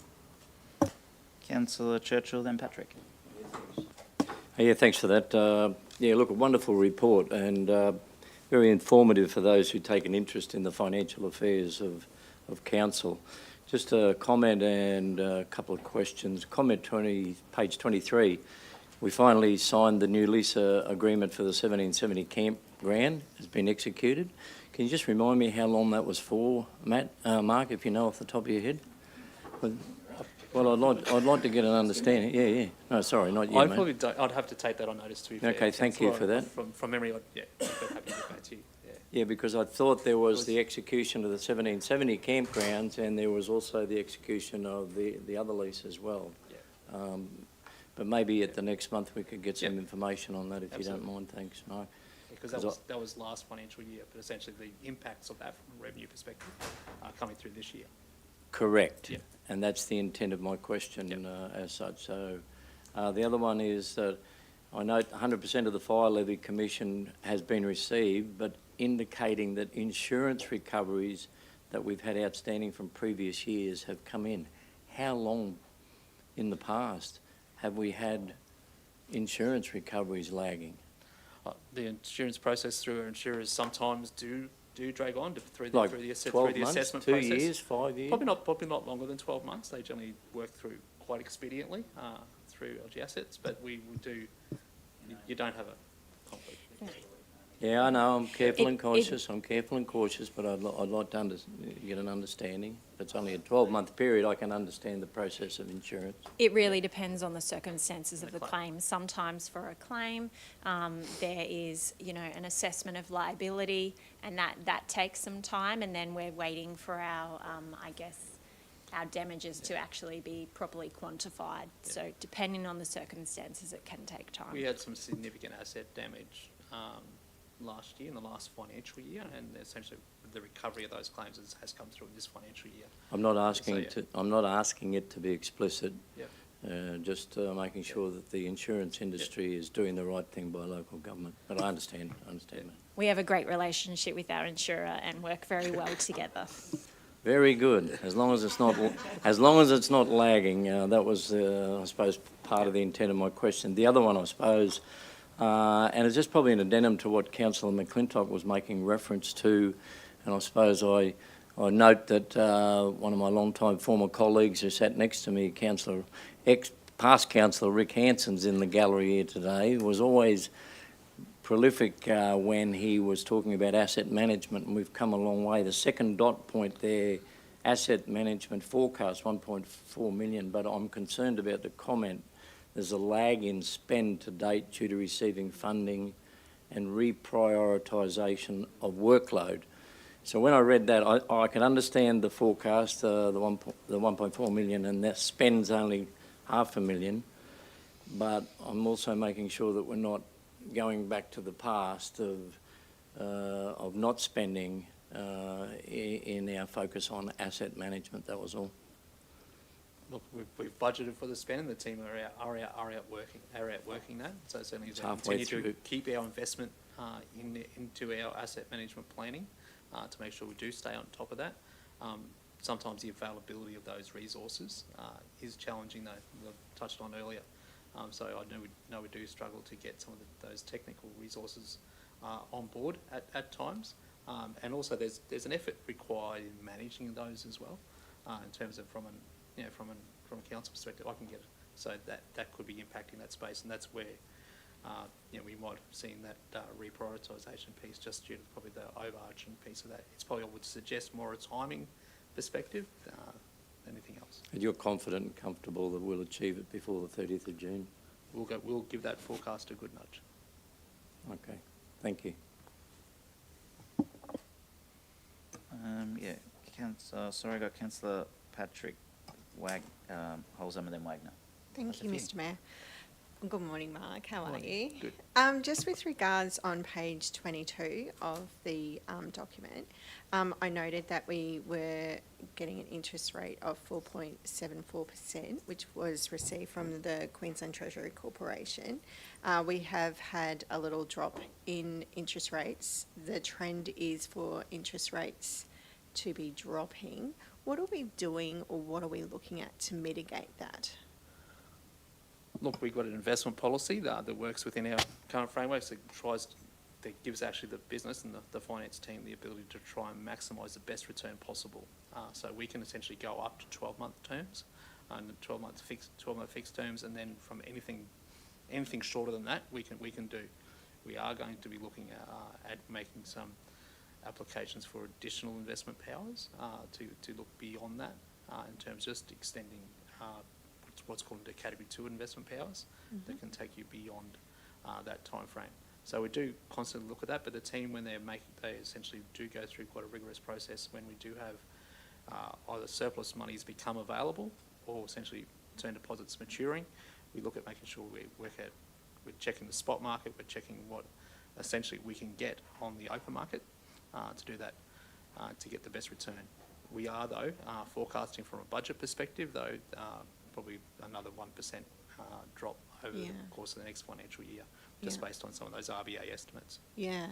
Councillor Churchill, then Patrick. Yeah, thanks for that. Look, a wonderful report and very informative for those who take an interest in the financial affairs of council. Just a comment and a couple of questions. Comment page 23. We finally signed the new lease agreement for the 1770 campground. It's been executed. Can you just remind me how long that was for, Mark, if you know off the top of your head? Well, I'd like to get an understanding. Yeah. No, sorry, not you, mate. I'd have to take that on notice, to be fair. Okay, thank you for that. From memory, I'd be happy to get back to you. Yeah, because I thought there was the execution of the 1770 campgrounds and there was also the execution of the other lease as well. Yeah. But maybe at the next month we could get some information on that, if you don't mind. Thanks, Mark. Because that was last financial year, but essentially the impacts of that from a revenue perspective are coming through this year. Correct. Yeah. And that's the intent of my question as such. So the other one is that I note 100% of the fire levy commission has been received, but indicating that insurance recoveries that we've had outstanding from previous years have come in. How long in the past have we had insurance recoveries lagging? The insurance process through our insurers sometimes do drag on through the assessment 2 process. years, 5 years? Probably not longer than 12 months. They generally work through quite expediently through LG Assets, but we do. You don't have a conflict. Yeah, I know. I'm careful and cautious. But I'd like to get an understanding. If it's only a 12-month period, I can understand the process of insurance. It really depends on the circumstances of the claim. Sometimes for a claim, there is, an assessment of liability, and that takes some time, and then we're waiting for our, our damages to actually be properly quantified. Yeah. So depending on the circumstances, it can take time. We had some significant asset damage last year, in the last financial year, and essentially the recovery of those claims has come through in this financial year. I'm not asking it to be explicit. Yep. Just making sure that the insurance industry is doing the right thing by local government. But I understand that. We have a great relationship with our insurer and work very well together. Very good. As long as it's not lagging. That was, I suppose, part of the intent of my question. The other one, I suppose. And it's just probably an addendum to what Councillor McClintock was making reference to, and I suppose I note that one of my long-time former colleagues who sat next to me, past Councillor Rick Hanson's in the gallery here today, was always prolific when he was talking about asset management, and we've come a long way. The second dot point there, asset management forecast, 1.4 million, but I'm concerned about the comment. There's a lag in spend to date due to receiving funding and reprioritisation of workload. So when I read that, I can understand the forecast, the 1.4 million, and that spend's only $500,000. But I'm also making sure that we're not going back to the past of not spending in our focus on asset management. That was all. Look, we've budgeted for the spend, and the team are out working that. So certainly they continue to keep our investment into our asset management planning to make sure we do stay on top of that. Sometimes the availability of those resources is challenging, though, as I touched on earlier. So I know we do struggle to get some of those technical resources on board at times, and also there's an effort required in managing those as well, in terms of from a council perspective. I can get it, so that could be impacting that space, and that's where we might have seen that reprioritisation piece just due to probably the overarching piece of that. It's probably, I would suggest, more a timing perspective than anything else. And you're confident and comfortable that we'll achieve it before the 30th of June? We'll give that forecast a good nudge. Okay, thank you. I got Councillor Patrick Holzham and then Wagner. Thank you, Mr. Mayor. Good morning, Mark. How are you? Good. Just with regards on page 22 of the document, I noted that we were getting an interest rate of 4.74%, which was received from the Queensland Treasury Corporation. We have had a little drop in interest rates. The trend is for interest rates to be dropping. What are we doing, or what are we looking at to mitigate that? Look, we've got an investment policy that works within our current framework, so that gives actually the business and the finance team the ability to try and maximise the best return possible. So we can essentially go up to 12-month terms, and 12-month fixed terms, and then from anything shorter than that, we can do. We are going to be looking at making some applications for additional investment powers to look beyond that in terms of just extending what's called the Category 2 investment powers that can take you beyond that time frame. So we do constantly look at that, but the team, when they essentially do go through quite a rigorous process when we do have either surplus monies become available or essentially term deposits maturing. We look at making sure we're checking the spot market, we're checking what essentially we can get on the open market to do that, to get the best return. We are, though, forecasting from a budget perspective, though, probably another 1% drop over the course of the next financial year, just based on some of those RBA estimates. Yeah,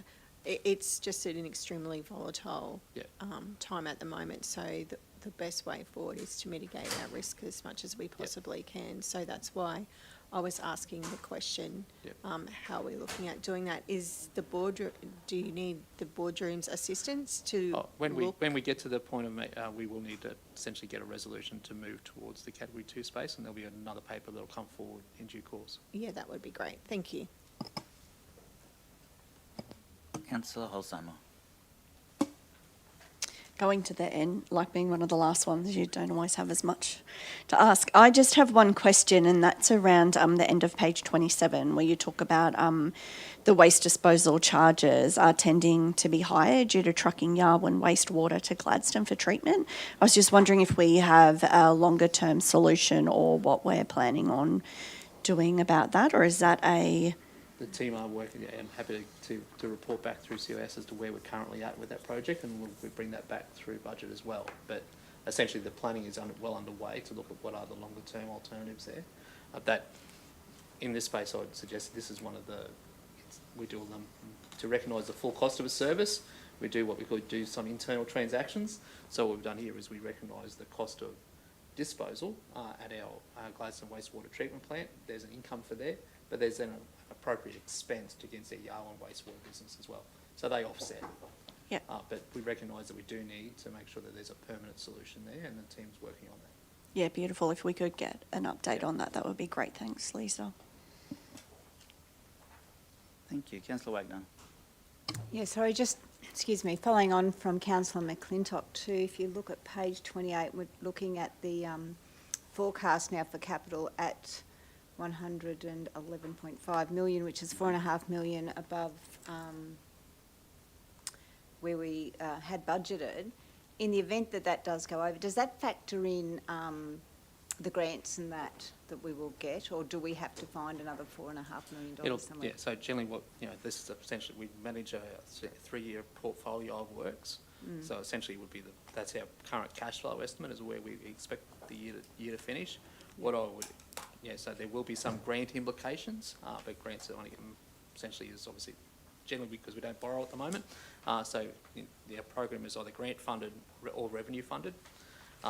it's just an extremely volatile time at the moment, so the best way forward is to mitigate our risk as much as we possibly can. So that's why I was asking the question, how are we looking at doing that? Is the board, do you need the boardroom's assistance to when we get to the point of, we will need to essentially get a resolution to move towards the Category 2 space, and there'll be another paper that'll come forward in due course. Yeah, that would be great. Thank you. Councillor Holzheimer. Going to the end, like being one of the last ones, you don't always have as much to ask. I just have one question, and that's around the end of page 27, where you talk about the waste disposal charges are tending to be higher due to trucking Yarwun wastewater to Gladstone for treatment. I was just wondering if we have a longer term solution or what we're planning on doing about that, or is that a... The team are working, and I'm happy to report back through COS as to where we're currently at with that project, and we'll bring that back through budget as well. But essentially the planning is well underway to look at what are the longer term alternatives there. That in this space, I would suggest this is one of we do them to recognise the full cost of a service. We do what we could do some internal transactions. So what we've done here is we recognise the cost of disposal at our Gladstone wastewater treatment plant. There's an income for there, but there's then an appropriate expense against their Yarwun wastewater business as well. So they offset. Yeah. But we recognise that we do need to make sure that there's a permanent solution there, and the team's working on that. Yeah, beautiful. If we could get an update on that, that would be great. Thanks, Lisa. Thank you. Councillor Wagner. Yeah, sorry, just, excuse me, following on from Councillor McClintock too, if you look at page 28, we're looking at the forecast now for capital at 111.5 million, which is 4.5 million above where we had budgeted. In the event that that does go over, does that factor in the grants and that we will get, or do we have to find another $4.5 million somewhere? Yeah, so generally this is essentially, we manage a 3-year portfolio of works. So essentially that's our current cash flow estimate is where we expect the year to finish. So there will be some grant implications, but grants are only essentially is obviously generally because we don't borrow at the moment. So our program is either grant funded or revenue funded.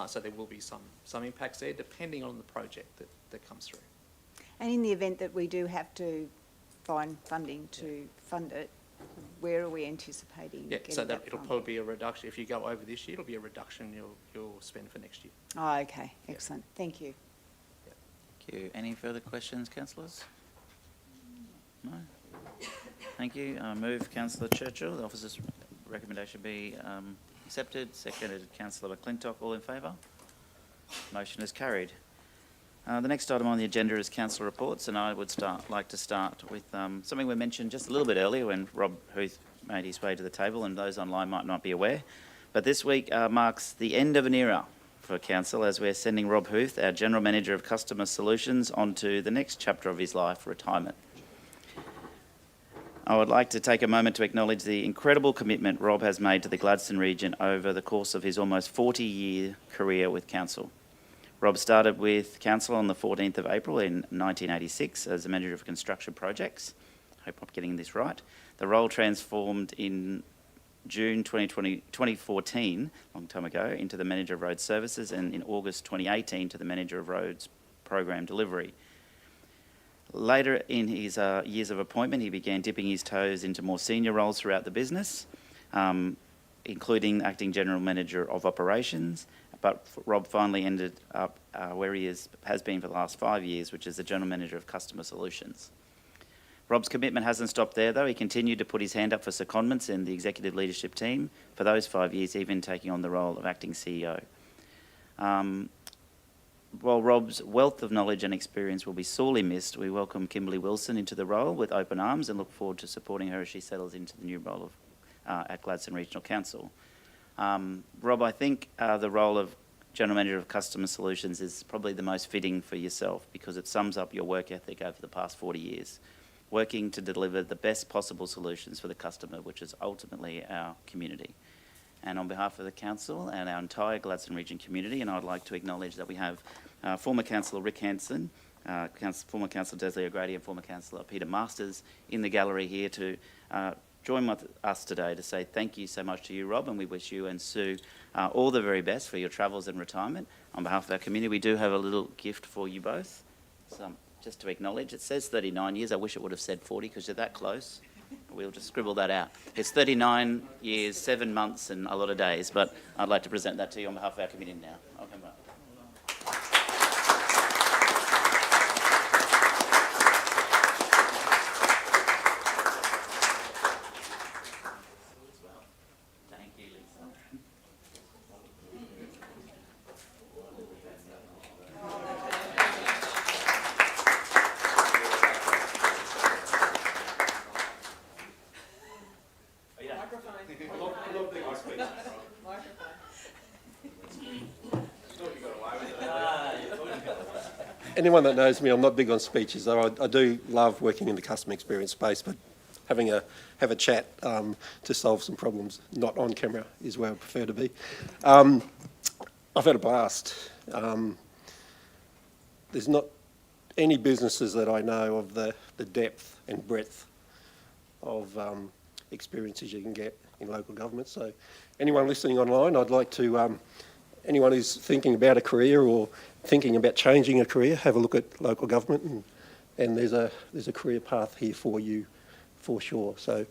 So there will be some impacts there depending on the project that comes through. And in the event that we do have to find funding to fund it, where are we anticipating getting so that it'll from? probably be a reduction. If you go over this year, it'll be a reduction in your spend for next year. Oh, okay, excellent. Thank you. Thank you. Any further questions, councillors? No? Thank you. I move Councillor Churchill. The officer's recommendation be accepted. Seconded Councillor McClintock. All in favour? Motion is carried. The next item on the agenda is council reports, and I would like to start with something we mentioned just a little bit earlier when Rob Huth made his way to the table, and those online might not be aware. But this week marks the end of an era for council as we're sending Rob Huth, our General Manager of Customer Solutions, on to the next chapter of his life, retirement. I would like to take a moment to acknowledge the incredible commitment Rob has made to the Gladstone region over the course of his almost 40-year career with council. Rob started with council on the 14th of April in 1986 as a manager of construction projects. I hope I'm getting this right. The role transformed in June 2014, a long time ago, into the manager of road services, and in August 2018 to the manager of roads program delivery. Later in his years of appointment, he began dipping his toes into more senior roles throughout the business, including acting general manager of operations. But Rob finally ended up where he has been for the last 5 years, which is the General Manager of Customer Solutions. Rob's commitment hasn't stopped there, though. He continued to put his hand up for secondments in the executive leadership team for those 5 years, even taking on the role of acting CEO. While Rob's wealth of knowledge and experience will be sorely missed, we welcome Kimberly Wilson into the role with open arms and look forward to supporting her as she settles into the new role of at Gladstone Regional Council. Rob, I think the role of General Manager of Customer Solutions is probably the most fitting for yourself because it sums up your work ethic over the past 40 years, working to deliver the best possible solutions for the customer, which is ultimately our community. And on behalf of the Council and our entire Gladstone Region community, and I'd like to acknowledge that we have former Councillor Rick Hanson, former Councillor Desley O'Grady and former Councillor Peter Masters in the gallery here to join with us today to say thank you so much to you, Rob, and we wish you and Sue all the very best for your travels and retirement. On behalf of our community, we do have a little gift for you both. So just to acknowledge, it says 39 years. I wish it would have said 40 because you're that close. We'll just scribble that out. It's 39 years, 7 months and a lot of days, but I'd like to present that to you on behalf of our community now. I'll come back. Anyone that knows me, I'm not big on speeches, though I do love working in the customer experience space, but have a chat to solve some problems, not on camera, is where I prefer to be. I've had a blast. There's not any businesses that I know of the depth and breadth of experiences you can get in local government. So anyone listening online, I'd like to, anyone who's thinking about a career or thinking about changing a career, have a look at local government and there's a career path here for you for sure. So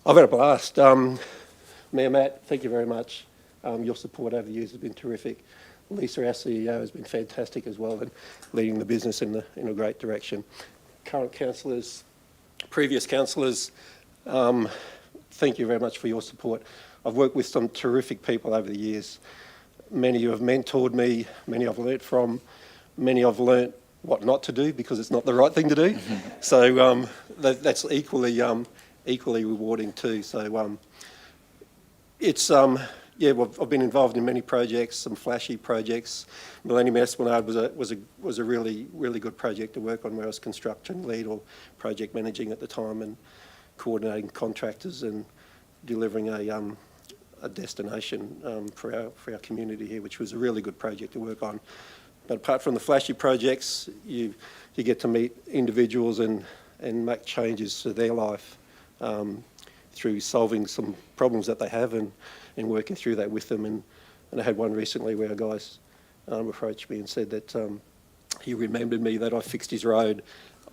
I've had a blast. Mayor Matt, thank you very much. Your support over the years has been terrific. Lisa, our CEO, has been fantastic as well and leading the business in a great direction. Current councillors, previous councillors, thank you very much for your support. I've worked with some terrific people over the years. Many you have mentored me, many I've learnt from, many I've learnt what not to do because it's not the right thing to do. So that's equally rewarding too. So it's yeah, well, I've been involved in many projects, some flashy projects. Millennium Esplanade was a really, really good project to work on, where I was construction lead or project managing at the time, and coordinating contractors and delivering a destination for our community here, which was a really good project to work on. But apart from the flashy projects, you get to meet individuals and make changes to their life through solving some problems that they have and working through that with them. And I had one recently where a guy approached me and said that he remembered me, that I fixed his road.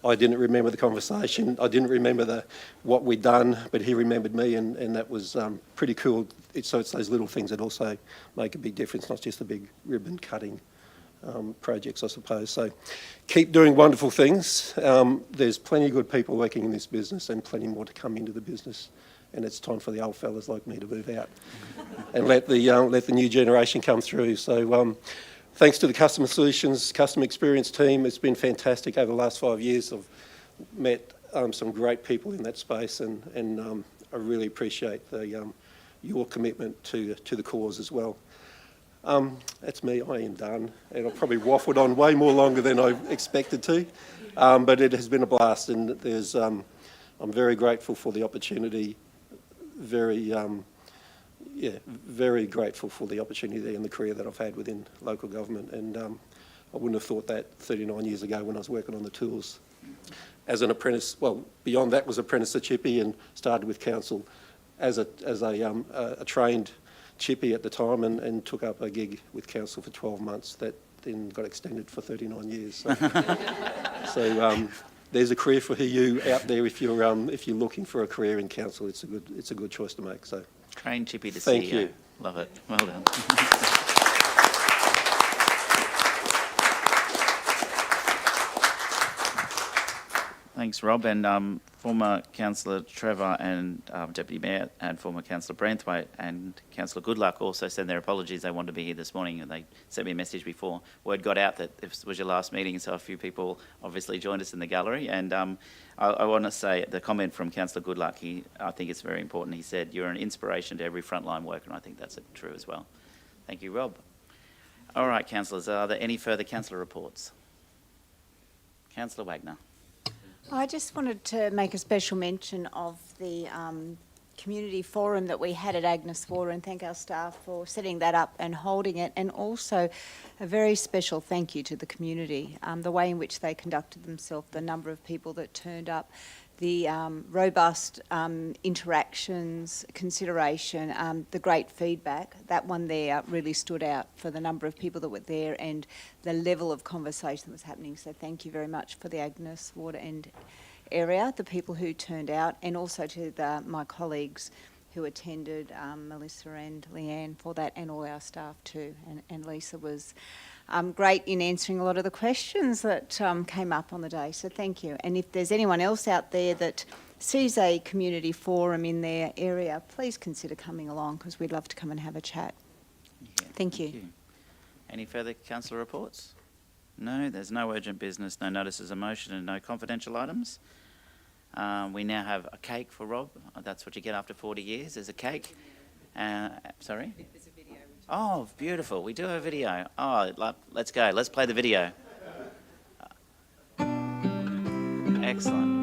I didn't remember the conversation. I didn't remember what we'd done, but he remembered me, and that was pretty cool. So it's those little things that also make a big difference, not just the big ribbon cutting projects, I suppose. So keep doing wonderful things. There's plenty of good people working in this business and plenty more to come into the business. And it's time for the old fellas like me to move out and let the new generation come through. So thanks to the Customer Solutions, Customer Experience team. It's been fantastic over the last 5 years. I've met some great people in that space, and I really appreciate your commitment to the cause as well. That's me. I am done, and I've probably waffled on way more longer than I expected to, but it has been a blast, and I'm very grateful for the opportunity. Very grateful for the opportunity and the career that I've had within local government, and I wouldn't have thought that 39 years ago when I was working on the tools as an apprentice. Well, beyond that was apprentice at Chippy, and started with council as a trained chippy at the time, and took up a gig with council for 12 months that then got extended for 39 years. So there's a career for you out there if you're looking for a career in council. It's a good choice to make. So Train chippy to CEO. Thank you. Love it. Well done. Thanks, Rob. And former Councillor Trevor and Deputy Mayor and former Councillor Branthwaite and Councillor Goodluck also send their apologies. They wanted to be here this morning, and they sent me a message before word got out that this was your last meeting, so a few people obviously joined us in the gallery. And I want to say the comment from Councillor Goodluck, I think it's very important. He said, "You're an inspiration to every frontline worker," and I think that's true as well. Thank you, Rob. All right, councillors, are there any further councillor reports? Councillor Wagner. I just wanted to make a special mention of the community forum that we had at Agnes Water, and thank our staff for setting that up and holding it, and also a very special thank you to the community, the way in which they conducted themselves, the number of people that turned up, the robust interactions, consideration, the great feedback. That one there really stood out for the number of people that were there and the level of conversation that was happening. So thank you very much for the Agnes Water and area, the people who turned out, and also to my colleagues who attended, Melissa and Leanne for that, and all our staff too. And Lisa was great in answering a lot of the questions that came up on the day, so thank you. And if there's anyone else out there that sees a community forum in their area, please consider coming along, because we'd love to come and have a chat. Yeah, thank you. Any further councillor reports? No, there's no urgent business, no notices of motion, and no confidential items. We now have a cake for Rob. That's what you get after 40 years, is a cake. Sorry? There's a video. Oh, beautiful. We do have a video. Oh, let's go. Let's play the video. Excellent.